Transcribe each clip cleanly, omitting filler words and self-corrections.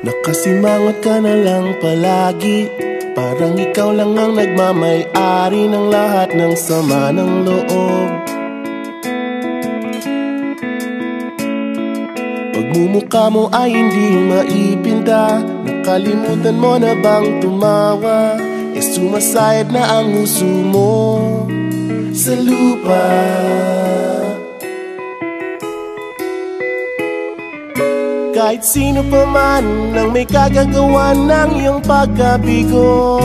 Nakasimangot ka na lang palagi, parang ikaw lang ang nagmamay-ari ng lahat ng sama ng loob. Pagmumukha mo ay hindi maipinta, nakalimutan mo na bang tumawa? Sumasayad na ang huso mo sa lupa. Kahit sino pa man ang may kagagawa ng iyong pagkabigo,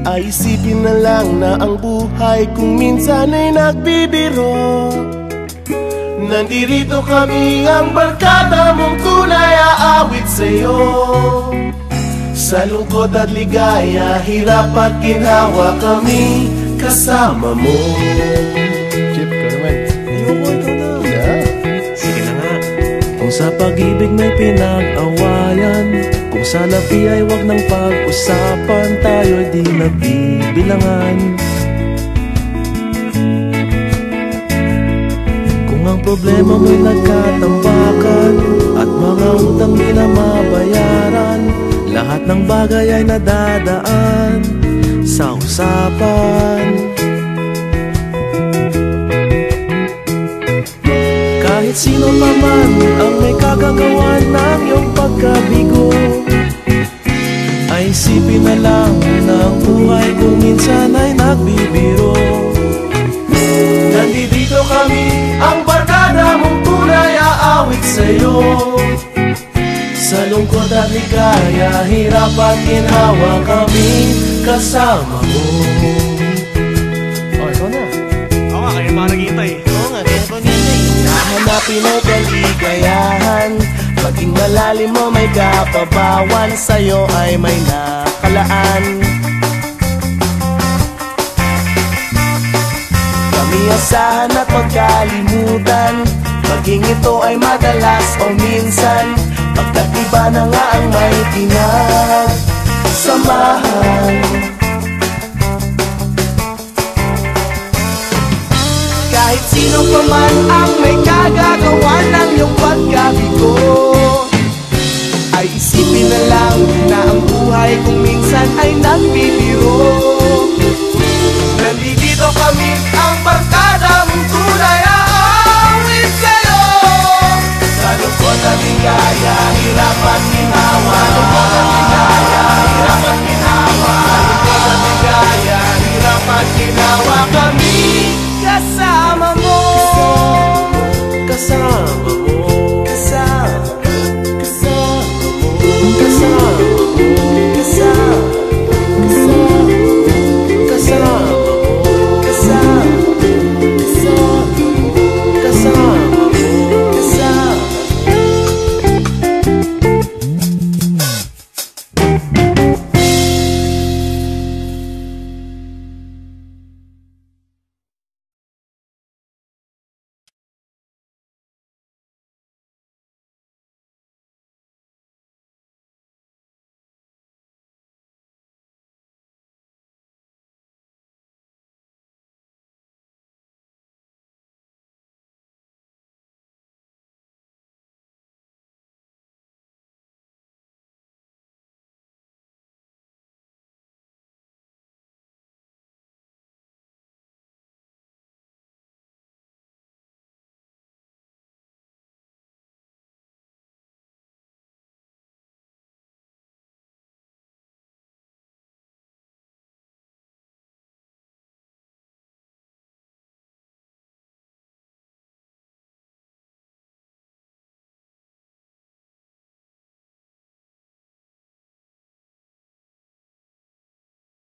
ay isipin na lang na ang buhay kung minsan ay nagbibiro. Nandirito kami, ang barkada mong tunay aawit sa'yo. Sa lungkot at ligaya, hirap at ginhawa, kami kasama mo. Chip, ka naman. Ayoko, ikaw na. Yeah. Sige na nga. Kung sa pag-ibig may pinag-awayan, kung sa labi ay wag nang pag-usapan, tayo'y di nagbibilangan. Kung ang problema mo'y nagkatambakan at mga utang di na mabayaran, lahat ng bagay ay nadadaan sa usapan. Kahit sino pa man ang may kagagawa ng iyong pagkabigo, ay isipin na lang na ang buhay kung minsan ay nagbibiro. Nandito kami, ang barkada mong tunay aawit sa'yo. Sa lungkot at ligaya, hirap at ginhawa, kami kasama mo. Oh, ikaw na. Oo nga, kaya parang hintay. Oo nga, kaya parang hintay. Nahanapin mo kaligayahan, maging malalim mo may kapabawan, sa'yo ay may nakalaan. Kami asahan at magkalimutan, maging ito ay madalas o minsan, pagkatiba na nga ang may pinagsamahan. Kahit sino pa man ang may kagagawa ng iyong pagkabigo, ay isipin na lang na ang buhay kung minsan ay nagbibiro. Nandito kami, ang barkada mong tunay aawit sa'yo. Sa lungkot at ligaya, hirap at ginhawa. Sa lungkot at ligaya, hirap at ginhawa. Sa lungkot at ligaya, hirap at ginhawa, kami kasama mo. Kasama mo.